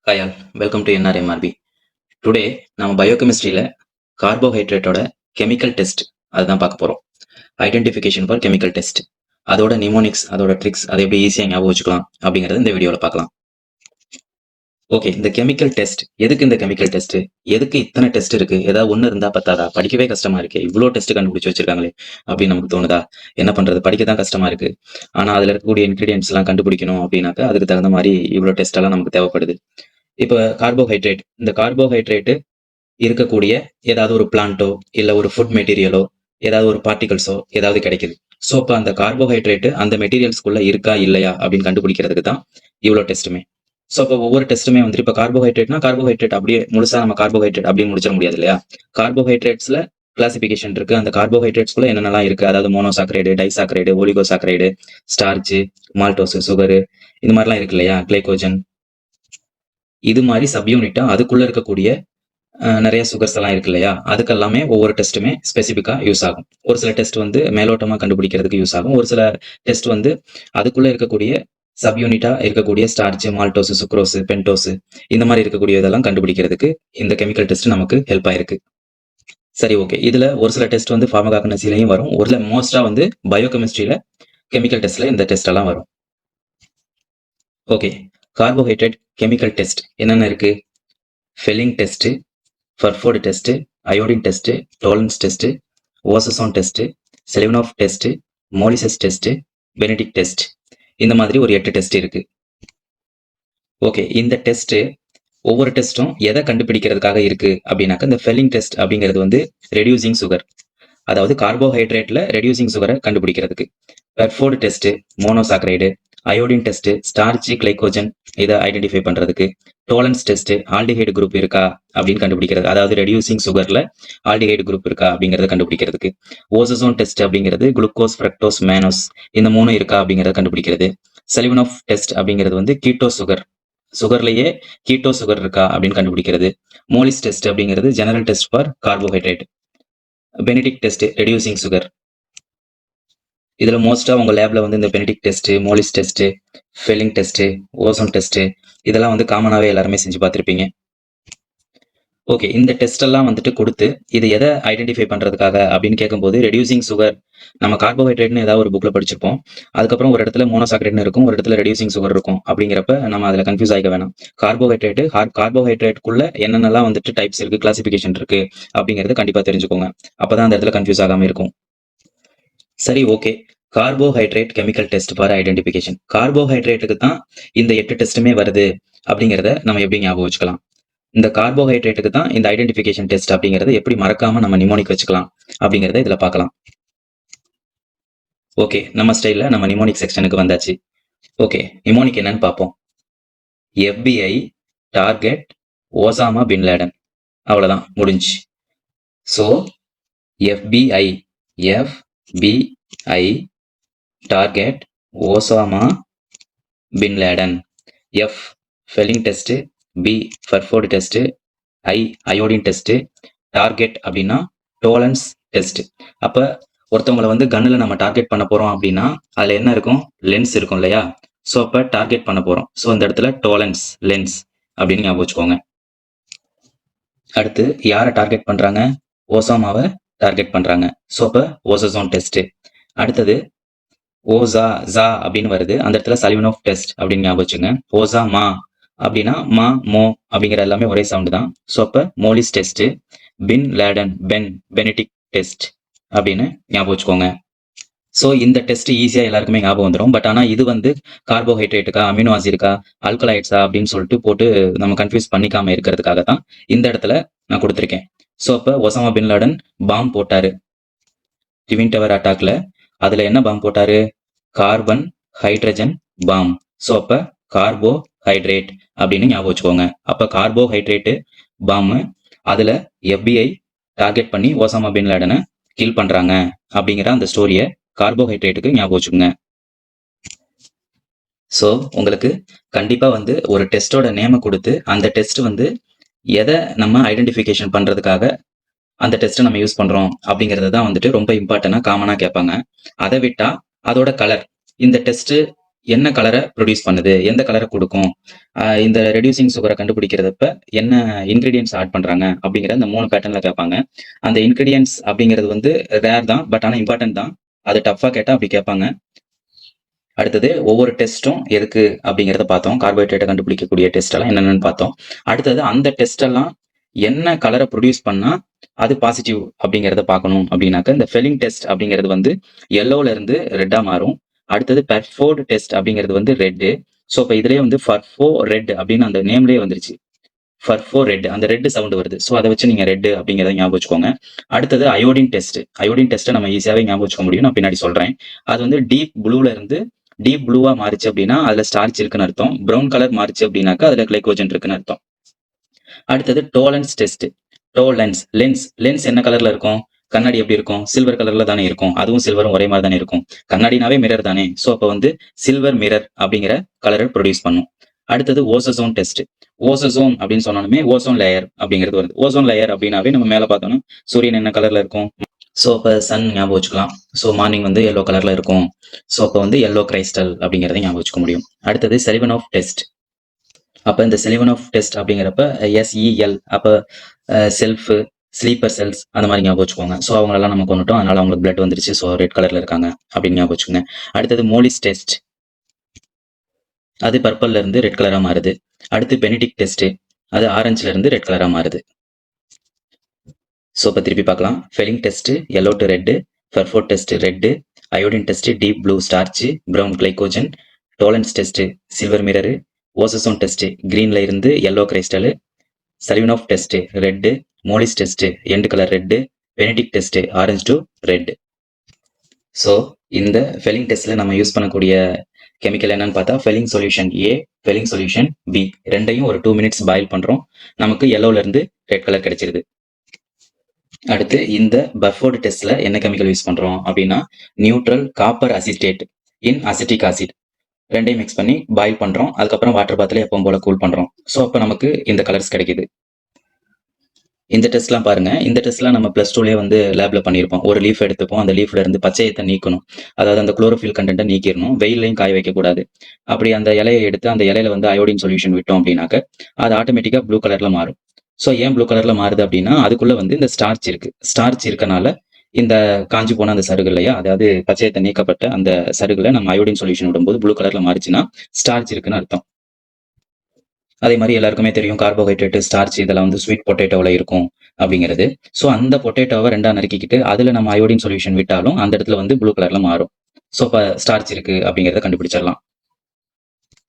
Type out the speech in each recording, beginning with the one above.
Hi all, welcome to NRMRB. Today நம்ம பயோகெமிஸ்ட்ரியில கார்போஹைட்ரேட்டோட chemical test அதுதான் பார்க்க போறோம். Identification for chemical test. அதோட நிமோனிக்ஸ், அதோட ட்ரிக்ஸ், அதை எப்படி ஈஸியாக ஞாபகம் வச்சுக்கலாம் அப்படிங்கறத இந்த வீடியோவில் பார்க்கலாம். ஓகே, இந்த கெமிக்கல் டெஸ்ட் எதுக்கு? இந்த கெமிக்கல் டெஸ்ட் எதுக்கு இத்தனை டெஸ்ட் இருக்கு? ஏதாவது ஒன்று இருந்தா பத்தாதா? படிக்கவே கஷ்டமா இருக்கு, இவ்வளோ டெஸ்ட் கண்டுபிடிச்சு வச்சிருக்காங்களே அப்படின்னு நமக்கு தோணுதா? என்ன பண்றது, படிக்க தான் கஷ்டமா இருக்கு. ஆனா அதுல இருக்கக்கூடிய இன்கிரீடியன்ஸ் எல்லாம் கண்டுபிடிக்கணும் அப்படின்னாக்க அதுக்கு தகுந்த மாதிரி இவ்வளோ டெஸ்ட் எல்லாம் நமக்கு தேவைப்படுது. இப்போ கார்போஹைட்ரேட், இந்த கார்போஹைட்ரேட் இருக்கக்கூடிய ஏதாவது ஒரு பிளான்ட்டோ இல்ல ஒரு ஃபுட் மெட்டீரியலோ ஏதாவது ஒரு பார்ட்டிகல்ஸோ ஏதாவது கிடைக்குது. ஸோ இப்போ அந்த கார்போஹைட்ரேட் அந்த மெட்டீரியல்ஸ்குள்ள இருக்கா இல்லையா அப்படின்னு கண்டுபிடிக்கிறதுக்கு தான் இவ்வளோ டெஸ்ட்டுமே. ஸோ இப்போ ஒவ்வொரு டெஸ்ட்டுமே வந்துட்டு இப்போ கார்போஹைட்ரேட்னா கார்போஹைட்ரேட் அப்படியே முழுசா நம்ம கார்போஹைட்ரேட் அப்படின்னு முடிச்சிட முடியாது இல்லையா? கார்போஹைட்ரேட்ஸ்ல கிளாசிபிகேஷன் இருக்கு. அந்த கார்போஹைட்ரேட்ஸ்குள்ள என்னென்னலாம் இருக்கு, அதாவது monosaccharide, டைசாக்கரைடு, oligosaccharide, starch, maltose, sugar, இந்த மாதிரிலாம் இருக்கு இல்லையா? கிளைகோஜன், இது மாதிரி சப்யூனிட்டா அதுக்குள்ள இருக்கக்கூடிய நிறைய சுகர்ஸ் எல்லாம் இருக்கு இல்லையா? அதுக்கெல்லாமே ஒவ்வொரு டெஸ்ட்டுமே ஸ்பெசிஃபிக்கா யூஸ் ஆகும். ஒரு சில டெஸ்ட் வந்து மேலோட்டமா கண்டுபிடிக்கிறதுக்கு யூஸ் ஆகும். ஒரு சில டெஸ்ட் வந்து அதுக்குள்ள இருக்கக்கூடிய சப்யூனிட்டா இருக்கக்கூடிய ஸ்டார்ச், மால்டோஸ், சுக்ரோஸ், பென்டோஸ், இந்த மாதிரி இருக்கக்கூடிய இதெல்லாம் கண்டுபிடிக்கிறதுக்கு இந்த கெமிக்கல் டெஸ்ட் நமக்கு ஹெல்ப் ஆயிருக்கு. சரி, ஓகே. இதுல ஒரு சில டெஸ்ட் வந்து ஃபார்மகாக்னசிலையும் வரும். ஒரு சில மோஸ்டா வந்து பயோகெமிஸ்ட்ரியில கெமிக்கல் டெஸ்ட்ல இந்த டெஸ்ட் எல்லாம் வரும். ஓகே, கார்போஹைட்ரேட் கெமிக்கல் டெஸ்ட் என்னென்ன இருக்கு? Fehling test, Barfoed test, iodine test, Tollens test, osazone test, Seliwanoff test, Molisch test, Benedict test, இந்த மாதிரி ஒரு 8 டெஸ்ட் இருக்கு. ஓகே, இந்த டெஸ்ட் ஒவ்வொரு டெஸ்ட்டும் எதை கண்டுபிடிக்கிறதுக்காக இருக்கு அப்படின்னாக்க, இந்த ஃபெல்லிங் டெஸ்ட் அப்படிங்கிறது வந்து ரெடியூசிங் சுகர், அதாவது கார்போஹைட்ரேட்ல ரெடியூசிங் சுகரை கண்டுபிடிக்கிறதுக்கு. Barfoed test monosaccharide, iodine test starch, glycogen, இதை ஐடென்டிஃபை பண்றதுக்கு. டோலன்ஸ் டெஸ்ட் ஆல்டிஹைடு குரூப் இருக்கா அப்படின்னு கண்டுபிடிக்கிறது, அதாவது ரெடியூசிங் சுகர்ல ஆல்டிஹைடு குரூப் இருக்கா அப்படிங்கறத கண்டுபிடிக்கிறதுக்கு. ஓசசோன் டெஸ்ட் அப்படிங்கிறது குளுக்கோஸ், ஃப்ரக்டோஸ், மேனோஸ், இந்த 3 இருக்கா அப்படிங்கறத கண்டுபிடிக்கிறது. செலிவனோஃப் டெஸ்ட் அப்படிங்கிறது வந்து கீட்டோ சுகர், சுகர்லயே கீட்டோ சுகர் இருக்கா அப்படின்னு கண்டுபிடிக்கிறது. மோலிஸ் டெஸ்ட் அப்படிங்கிறது general test for carbohydrate. Benedict test reducing sugar. இதுல மோஸ்டா உங்க லேப்ல வந்து இந்த Benedict test, mollies test, felling test, ozone test, இதெல்லாம் வந்து காமனாவே எல்லாருமே செஞ்சு பார்த்திருப்பீங்க. ஓகே, இந்த டெஸ்ட் எல்லாம் வந்துட்டு கொடுத்து இது எதை ஐடென்டிஃபை பண்றதுக்காக அப்படின்னு கேட்கும்போது, ரெடியூசிங் சுகர் நம்ம கார்போஹைட்ரேட்னு ஏதாவது ஒரு புக்ல படிச்சிருப்போம். அதுக்கப்புறம் ஒரு இடத்துல மோனோசாக்கரைட்னு இருக்கும், ஒரு இடத்துல ரெடியூசிங் சுகர் இருக்கும். அப்படிங்கிறப்ப நம்ம அதுல கன்ஃபியூஸ் ஆகிக்க வேணாம். கார்போஹைட்ரேட்டுக்குள்ள என்னென்னலாம் வந்துட்டு டைப்ஸ் இருக்கு, கிளாசிபிகேஷன் இருக்கு அப்படிங்கறது கண்டிப்பா தெரிஞ்சுக்கோங்க. அப்பதான் அந்த இடத்துல கன்ஃபியூஸ் ஆகாம இருக்கும். சரி, okay. Carbohydrate chemical test for identification. கார்போஹைட்ரேட்டுக்கு தான் இந்த 8 டெஸ்ட்டுமே வருது அப்படிங்கிறத நம்ம எப்படி ஞாபகம் வச்சுக்கலாம்? இந்த கார்போஹைட்ரேட்டுக்கு தான் இந்த ஐடென்டிஃபிகேஷன் டெஸ்ட் அப்படிங்கறத எப்படி மறக்காம நம்ம நிமோனிக் வச்சுக்கலாம் அப்படிங்கறத இதுல பார்க்கலாம். ஓகே, நம்ம ஸ்டைல்ல நம்ம நிமோனிக் செக்ஷனுக்கு வந்தாச்சு. ஓகே, நிமோனிக் என்னன்னு பார்ப்போம். FBI target Osama bin Laden, அவ்வளவுதான், முடிஞ்சு. So FBI target Osama bin Laden. F Fehling test, B Barfoed test, I iodine test, target அப்படின்னா டோலன்ஸ் டெஸ்ட். அப்ப ஒருத்தவங்களை வந்து கன்னுல நம்ம டார்கெட் பண்ண போறோம் அப்படின்னா அதுல என்ன இருக்கும்? லென்ஸ் இருக்கும் இல்லையா? ஸோ அப்ப டார்கெட் பண்ண போறோம். ஸோ இந்த இடத்துல டோலன்ஸ், லென்ஸ் அப்படின்னு ஞாபகம் வச்சுக்கோங்க. அடுத்து யாரை டார்கெட் பண்றாங்க? ஓசாமாவை டார்கெட் பண்றாங்க. ஸோ அப்ப ஓசசோன் டெஸ்ட். அடுத்தது ஓசா ஜா அப்படின்னு வருது, அந்த இடத்துல சலிவனோஃப் டெஸ்ட் அப்படின்னு ஞாபகம் வச்சுங்க. ஓசா மா அப்படின்னா மா மோ அப்படிங்கிற எல்லாமே ஒரே சவுண்ட் தான். ஸோ அப்ப Molisch test. Bin Laden Benedict test அப்படின்னு ஞாபகம் வச்சுக்கோங்க. ஸோ இந்த டெஸ்ட் ஈஸியா எல்லாருக்குமே ஞாபகம் வந்துடும். பட் ஆனா இது வந்து கார்போஹைட்ரேட்டுக்கா, அமினோ ஆசிட்கா, ஆல்கலாய்ட்ஸா அப்படின்னு சொல்லிட்டு போட்டு நம்ம கன்ஃபியூஸ் பண்ணிக்காம இருக்கிறதுக்காக தான் இந்த இடத்துல நான் கொடுத்துருக்கேன். ஸோ அப்ப ஒசாமா பின் லேடன் பாம் போட்டாரு ட்வின் டவர் அட்டாக்ல. அதுல என்ன பாம் போட்டாரு? Carbon hydrogen bomb. ஸோ அப்ப கார்போஹைட்ரேட் அப்படின்னு ஞாபகம் வச்சுக்கோங்க. அப்ப கார்போஹைட்ரேட் பாம், அதுல FBI டார்கெட் பண்ணி ஓசாமா பின் லேடனை கில் பண்றாங்க அப்படிங்கிற அந்த ஸ்டோரிய கார்போஹைட்ரேட்டுக்கு ஞாபகம் வச்சுக்கோங்க. ஸோ உங்களுக்கு கண்டிப்பா வந்து ஒரு டெஸ்டோட நேமை கொடுத்து அந்த டெஸ்ட் வந்து எதை நம்ம ஐடென்டிஃபிகேஷன் பண்றதுக்காக அந்த டெஸ்ட்டை நம்ம யூஸ் பண்றோம் அப்படிங்கிறது தான் வந்துட்டு ரொம்ப இம்பார்ட்டன்டா காமனா கேட்பாங்க. அதை விட்டா அதோட கலர், இந்த டெஸ்ட் என்ன கலரை ப்ரொடியூஸ் பண்ணுது, எந்த கலரை கொடுக்கும், இந்த ரெடியூசிங் சுகரை கண்டுபிடிக்கிறதப்ப என்ன இன்கிரீடியன்ஸ் ஆட் பண்றாங்க அப்படிங்கிற அந்த 3 பேட்டர்ன்ல கேட்பாங்க. அந்த இன்கிரீடியன்ஸ் அப்படிங்கிறது வந்து ரேர் தான், பட் ஆனா இம்பார்ட்டன்ட் தான். அது டஃப்பா கேட்டா அப்படி கேட்பாங்க. அடுத்தது ஒவ்வொரு டெஸ்ட்டும் எதுக்கு அப்படிங்கிறத பார்த்தோம். கார்போஹைட்ரேட்டை கண்டுபிடிக்கக்கூடிய டெஸ்ட் எல்லாம் என்னென்னு பார்த்தோம். அடுத்தது அந்த டெஸ்ட் எல்லாம் என்ன கலரை ப்ரொடியூஸ் பண்ணா அது பாசிட்டிவ் அப்படிங்கிறத பார்க்கணும் அப்படின்னாக்க இந்த ஃபெல்லிங் டெஸ்ட் அப்படிங்கிறது வந்து எல்லோல இருந்து ரெட்டா மாறும். அடுத்தது பெர்ஃபோர்ட் டெஸ்ட் அப்படிங்கிறது வந்து ரெட்டு. ஸோ இப்போ இதுலேயே வந்து ஃபர்ஃபோ ரெட் அப்படின்னு அந்த நேம்லேயே வந்துருச்சு. ஃபர்ஃபோ ரெட், அந்த ரெட் சவுண்ட் வருது. ஸோ அதை வச்சு நீங்க ரெட் அப்படிங்கிறத ஞாபகம் வச்சுக்கோங்க. அடுத்தது அயோடின் டெஸ்ட். அயோடின் டெஸ்ட்டை நம்ம ஈஸியாவே ஞாபகம் வச்சுக்க முடியும், நான் பின்னாடி சொல்றேன். அது வந்து டீப் ப்ளூல இருந்து டீப் ப்ளூவா மாறிச்சு அப்படின்னா அதுல ஸ்டார்ச் இருக்குன்னு அர்த்தம். ப்ரௌன் கலர் மாறிச்சு அப்படின்னாக்கா அதுல கிளைகோஜன் இருக்குன்னு அர்த்தம். அடுத்தது டோலன்ஸ் டெஸ்ட். லென்ஸ் என்ன கலர்ல இருக்கும்? கண்ணாடி எப்படி இருக்கும்? சில்வர் கலர்ல தானே இருக்கும். அதுவும் சில்வரும் ஒரே மாதிரி தானே இருக்கும். கண்ணாடினாவே மிரர் தானே. ஸோ அப்போ வந்து சில்வர் மிரர் அப்படிங்கிற கலரை ப்ரொடியூஸ் பண்ணும். அடுத்தது ஓசோசோன் டெஸ்ட். ஓசோசோன் அப்படின்னு சொன்னாலுமே ஓசோன் லேயர் அப்படிங்கிறது வருது. ஓசோன் லேயர் அப்படின்னாவே நம்ம மேல பார்த்தோம்னா சூரியன் என்ன கலர்ல இருக்கும்? ஸோ அப்போ சன் ஞாபகம் வச்சுக்கலாம். ஸோ மார்னிங் வந்து எல்லோ கலர்ல இருக்கும். ஸோ அப்போ வந்து எல்லோ கிரைஸ்டல் அப்படிங்கிறத ஞாபகம் வச்சுக்க முடியும். அடுத்தது செலிவனோஃப் டெஸ்ட். அப்போ இந்த செலிவனோஃப் டெஸ்ட் அப்படிங்கிறப்ப SEL, அப்போ செல்ஃப், ஸ்லீப்பர் செல்ஸ் அந்த மாதிரி ஞாபகம் வச்சுக்கோங்க. ஸோ அவங்களெல்லாம் நம்ம கொண்டுட்டோம், அதனால அவங்களுக்கு பிளட் வந்துருச்சு, ஸோ ரெட் கலர்ல இருக்காங்க அப்படின்னு ஞாபகம் வச்சுக்கோங்க. அடுத்தது மோலிஸ் டெஸ்ட். அது பர்பிள்ல இருந்து ரெட் கலரா மாறுது. அடுத்து பெனிடிக் டெஸ்ட். அது ஆரஞ்சுல இருந்து ரெட் கலரா மாறுது. ஸோ இப்போ திருப்பி பார்க்கலாம். Fehling test yellow to red, Barfoed test red, iodine test deep blue starch, brown glycogen, Tollens test silver mirror, osazone test கிரீன்ல இருந்து yellow crystal, Seliwanoff test red, Molisch test end colour red, Benedict test orange to red. So இந்த Fehling டெஸ்ட்ல நம்ம use பண்ணக்கூடிய chemical என்னன்னு பார்த்தா Fehling solution A, Fehling solution B ரெண்டையும் ஒரு 2 minutes பாயில் பண்றோம். நமக்கு yellowல இருந்து ரெட் கலர் கிடைச்சிருது. அடுத்து இந்த பர்ஃபோர்ட் டெஸ்ட்ல என்ன கெமிக்கல் யூஸ் பண்றோம் அப்படின்னா நியூட்ரல் காப்பர் அசிட்டேட் இன் அசிட்டிக் ஆசிட் ரெண்டையும் மிக்ஸ் பண்ணி பாயில் பண்றோம். அதுக்கப்புறம் வாட்டர் பாத்தில எப்பவும் போல கூல் பண்றோம். ஸோ அப்போ நமக்கு இந்த கலர்ஸ் கிடைக்குது. இந்த டெஸ்ட்லாம் பாருங்க. இந்த டெஸ்ட்லாம் நம்ம +2லயே வந்து லேப்ல பண்ணியிருப்போம். ஒரு லீஃப் எடுத்துப்போம், அந்த லீஃப்ல இருந்து பச்சையத்தை நீக்கணும். அதாவது அந்த குளோரோஃபில் கண்டென்ட்டை நீக்கிடணும். வெயிலையும் காய வைக்கக்கூடாது. அப்படி அந்த இலையை எடுத்து அந்த இலையில வந்து அயோடின் சொல்யூஷன் விட்டோம் அப்படின்னாக்க அது ஆட்டோமேட்டிக்கா ப்ளூ கலர்ல மாறும். ஸோ ஏன் ப்ளூ கலர்ல மாறுது அப்படின்னா அதுக்குள்ள வந்து இந்த ஸ்டார்ச் இருக்கு. ஸ்டார்ச் இருக்கனால இந்த காஞ்சி போன அந்த சருகு இல்லையா, அதாவது பச்சையத்தை நீக்கப்பட்ட அந்த சருகுல நம்ம அயோடின் சொல்யூஷன் விடும்போது ப்ளூ கலர்ல மாறிச்சுன்னா ஸ்டார்ச் இருக்குன்னு அர்த்தம். அதே மாதிரி எல்லாருக்குமே தெரியும் கார்போஹைட்ரேட், ஸ்டார்ச் இதெல்லாம் வந்து ஸ்வீட் பொட்டேட்டோவில் இருக்கும் அப்படிங்கிறது. ஸோ அந்த பொட்டேட்டோவை ரெண்டா நறுக்கிக்கிட்டு அதில் நம்ம அயோடின் சொல்யூஷன் விட்டாலும் அந்த இடத்துல வந்து ப்ளூ கலர்ல மாறும். ஸோ இப்போ ஸ்டார்ச் இருக்கு அப்படிங்கிறத கண்டுபிடிச்சிடலாம்.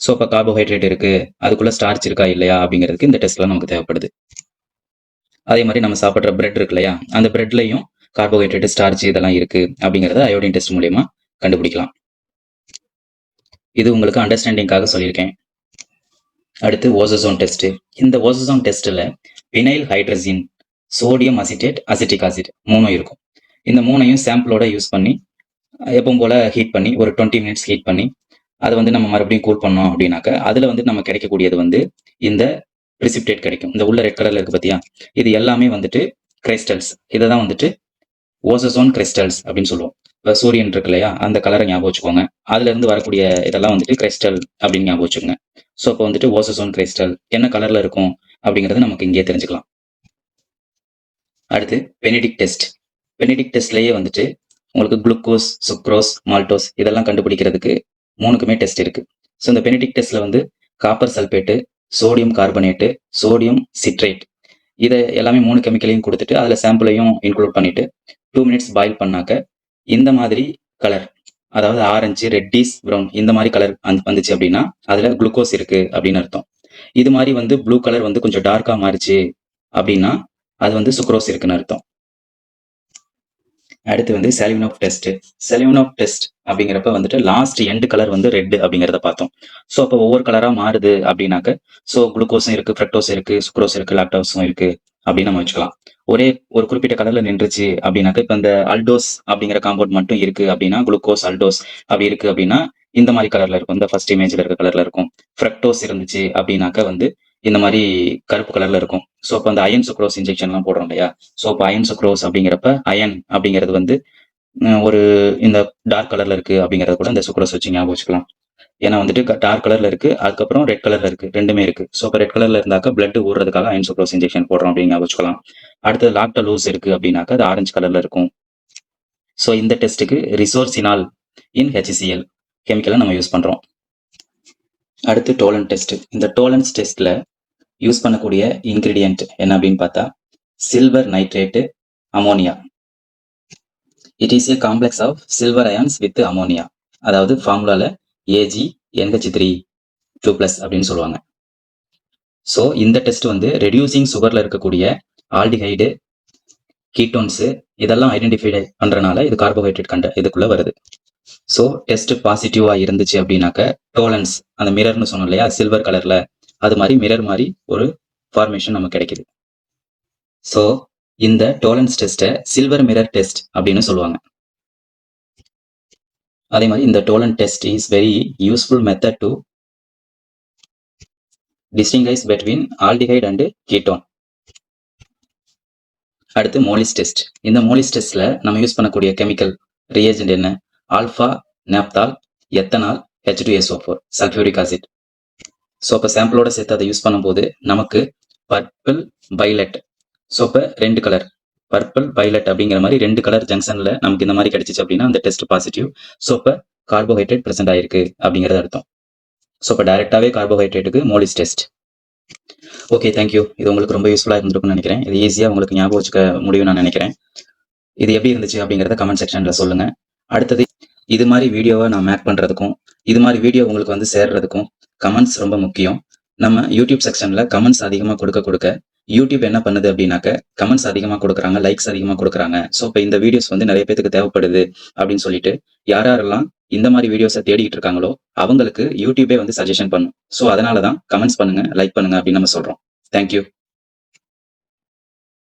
ஸோ இப்போ கார்போஹைட்ரேட் இருக்கு, அதுக்குள்ள ஸ்டார்ச் இருக்கா இல்லையா அப்படிங்கிறதுக்கு இந்த டெஸ்ட்லாம் நமக்கு தேவைப்படுது. அதே மாதிரி நம்ம சாப்பிட்ற பிரெட் இருக்கு இல்லையா, அந்த பிரெட்லையும் கார்போஹைட்ரேட், ஸ்டார்ச் இதெல்லாம் இருக்கு அப்படிங்கிறத அயோடின் டெஸ்ட் மூலியமா கண்டுபிடிக்கலாம். இது உங்களுக்கு அண்டர்ஸ்டாண்டிங்காக சொல்லியிருக்கேன். அடுத்து ஓசோசோன் டெஸ்ட். இந்த ஓசோசோன் டெஸ்ட்ல vinyl hydrogen, sodium acetate, acetic acid 3 இருக்கும். இந்த 3ஐயும் சாம்பிளோட யூஸ் பண்ணி எப்பவும் போல ஹீட் பண்ணி ஒரு 20 minutes ஹீட் பண்ணி அதை வந்து நம்ம மறுபடியும் கூல் பண்ணோம் அப்படின்னாக்க அதுல வந்து நம்ம கிடைக்கக்கூடியது வந்து இந்த பிரிசிப்டேட் கிடைக்கும். இந்த உள்ள ரெட் கலர்ல இருக்கு பாத்தியா, இது எல்லாமே வந்துட்டு கிரைஸ்டல்ஸ். இதை தான் வந்துட்டு ஓசோசோன் கிறிஸ்டல்ஸ் அப்படின்னு சொல்லுவோம். இப்போ சூரியன் இருக்கு இல்லையா, அந்த கலரை ஞாபகம் வச்சுக்கோங்க. அதுல இருந்து வரக்கூடிய இதெல்லாம் வந்துட்டு கிறிஸ்டல் அப்படின்னு ஞாபகம் வச்சுக்கோங்க. ஸோ இப்போ வந்துட்டு ஓசோசோன் கிறிஸ்டல் என்ன கலர்ல இருக்கும் அப்படிங்கறத நமக்கு இங்கே தெரிஞ்சுக்கலாம். அடுத்து பெனிடிக் டெஸ்ட். பெனிடிக் டெஸ்ட்லயே வந்துட்டு உங்களுக்கு குளுக்கோஸ், சுக்ரோஸ், மால்டோஸ் இதெல்லாம் கண்டுபிடிக்கிறதுக்கு 3க்குமே டெஸ்ட் இருக்கு. ஸோ இந்த பெனிடிக் டெஸ்ட்ல வந்து copper sulphate, sodium carbonate, sodium citrate இதை எல்லாமே 3 கெமிக்கலையும் கொடுத்துட்டு அதில் சாம்பிளையும் இன்க்ளூட் பண்ணிட்டு 2 minutes பாயில் பண்ணாக்க இந்த மாதிரி கலர், அதாவது ஆரஞ்சு, ரெட்டிஸ், ப்ரௌன் இந்த மாதிரி கலர் வந்துச்சு அப்படின்னா அதுல குளுக்கோஸ் இருக்கு அப்படின்னு அர்த்தம். இது மாதிரி வந்து ப்ளூ கலர் வந்து கொஞ்சம் டார்க்கா மாறிச்சு அப்படின்னா அது வந்து சுக்ரோஸ் இருக்குன்னு அர்த்தம். அடுத்து வந்து செலிவனோஃப் டெஸ்ட். செலிவனோஃப் டெஸ்ட் அப்படிங்கிறப்ப வந்துட்டு லாஸ்ட் எண்ட் கலர் வந்து ரெட் அப்படிங்கிறத பார்த்தோம். ஸோ அப்போ ஒவ்வொரு கலரா மாறுது அப்படின்னாக்க ஸோ குளுக்கோஸும் இருக்கு, ஃப்ரக்டோஸ் இருக்கு, சுக்ரோஸ் இருக்கு, லாக்டோஸும் இருக்கு அப்படின்னு நம்ம வச்சுக்கலாம். ஒரே ஒரு குறிப்பிட்ட கலர்ல நின்றுச்சு அப்படின்னாக்க இப்போ இந்த அல்டோஸ் அப்படிங்கிற காம்பவுண்ட் மட்டும் இருக்கு அப்படின்னா குளுக்கோஸ் அல்டோஸ் அப்படி இருக்கு அப்படின்னா இந்த மாதிரி கலர்ல இருக்கும், இந்த ஃபர்ஸ்ட் இமேஜ்ல இருக்க கலர்ல இருக்கும். ஃப்ரக்டோஸ் இருந்துச்சு அப்படின்னாக்க வந்து இந்த மாதிரி கருப்பு கலர்ல இருக்கும். ஸோ இப்போ அந்த அயன் சுக்ரோஸ் இன்ஜெக்ஷன்லாம் போடுறோம் இல்லையா, ஸோ இப்போ அயன் சுக்ரோஸ் அப்படிங்கிறப்ப அயன் அப்படிங்கிறது வந்து ஒரு இந்த டார்க் கலர்ல இருக்கு அப்படிங்கறத கூட இந்த சுக்ரோஸ் வச்சு ஞாபகம் வச்சுக்கலாம். ஏன்னா வந்துட்டு டார்க் கலர்ல இருக்கு, அதுக்கப்புறம் ரெட் கலர்ல இருக்கு, ரெண்டுமே இருக்கு. ஸோ இப்போ ரெட் கலர்ல இருந்தாக்கா பிளட் ஊறுறதுக்காக அயன் சுக்ரோஸ் இன்ஜெக்ஷன் போடுறோம் அப்படின்னு ஞாபகம் வச்சுக்கலாம். அடுத்தது லாக்டலோஸ் இருக்கு அப்படின்னாக்கா அது ஆரஞ்சு கலர்ல இருக்கும். ஸோ இந்த டெஸ்ட்டுக்கு ரிசோர்சினால் இன் HCl கெமிக்கலை நம்ம யூஸ் பண்றோம். அடுத்து டோலன் டெஸ்ட். இந்த டோலன்ஸ் டெஸ்ட்ல யூஸ் பண்ணக்கூடிய இன்கிரீடியன்ட் என்ன அப்படின்னு பார்த்தா silver nitrate ammonia. It is a complex of silver ions with ammonia. அதாவது ஃபார்முலால AgNH3 2+ அப்படின்னு சொல்லுவாங்க. ஸோ இந்த டெஸ்ட் வந்து ரெடியூசிங் சுகர்ல இருக்கக்கூடிய ஆல்டிஹைடு, கீட்டோன்ஸ் இதெல்லாம் ஐடென்டிஃபை பண்றனால இது கார்போஹைட்ரேட் இதுக்குள்ள வருது. ஸோ டெஸ்ட் பாசிட்டிவா இருந்துச்சு அப்படின்னாக்க டோலன்ஸ், அந்த மிரர்னு சொன்னோம் இல்லையா சில்வர் கலர்ல, அது மாதிரி மிரர் மாதிரி ஒரு ஃபார்மேஷன் நமக்கு கிடைக்குது. ஸோ இந்த டோலன்ஸ் டெஸ்ட்டை சில்வர் மிரர் டெஸ்ட் அப்படின்னு சொல்லுவாங்க. அதே மாதிரி இந்த Tollen test is very useful method to distinguish between aldehyde and ketone. அடுத்து மோலிஸ் டெஸ்ட். இந்த மோலிஸ் டெஸ்ட்ல நம்ம யூஸ் பண்ணக்கூடிய கெமிக்கல் ரியேஜென்ட் என்ன? Alpha naphthol ethanol H2SO4 sulphuric acid. So இப்போ சாம்பிளோட சேர்த்து அதை யூஸ் பண்ணும்போது நமக்கு பர்பிள் வைலட், ஸோ இப்போ 2 கலர் பர்பிள் வைலட் அப்படிங்கிற மாதிரி 2 கலர் ஜங்ஷன்ல நமக்கு இந்த மாதிரி கிடைச்சிச்சு அப்படின்னா அந்த டெஸ்ட் பாசிட்டிவ். ஸோ இப்போ கார்போஹைட்ரேட் பிரசன்ட் ஆயிருக்கு அப்படிங்கிறது அர்த்தம். ஸோ இப்போ டைரக்டாவே கார்போஹைட்ரேட்டுக்கு மோலிஸ் டெஸ்ட். Okay, thank you. இது உங்களுக்கு ரொம்ப யூஸ்ஃபுல்லாக இருந்திருக்கும்னு நினைக்கிறேன். இது ஈஸியாக உங்களுக்கு ஞாபகம் வச்சுக்க முடியும் நான் நினைக்கிறேன். இது எப்படி இருந்துச்சு அப்படிங்கிறத கமெண்ட் செக்ஷன்ல சொல்லுங்க. அடுத்தது இது மாதிரி வீடியோவை நான் மேக் பண்றதுக்கும் இது மாதிரி வீடியோ உங்களுக்கு வந்து சேர்றதுக்கும் கமெண்ட்ஸ் ரொம்ப முக்கியம். நம்ம யூடியூப் செக்ஷன்ல கமெண்ட்ஸ் அதிகமாக கொடுக்க யூடியூப் என்ன பண்ணுது அப்படின்னாக்க கமெண்ட்ஸ் அதிகமாக கொடுக்குறாங்க, லைக்ஸ் அதிகமாக கொடுக்குறாங்க. ஸோ இப்போ இந்த வீடியோஸ் வந்து நிறைய பேருக்கு தேவைப்படுது அப்படின்னு சொல்லிட்டு யாரெல்லாம் இந்த மாதிரி வீடியோஸை தேடிட்டு இருக்காங்களோ அவங்களுக்கு யூடியூபே வந்து சஜஷன் பண்ணும். ஸோ அதனால தான் கமெண்ட்ஸ் பண்ணுங்க, லைக் பண்ணுங்க அப்படின்னு நம்ம சொல்றோம். தேங்க்யூ.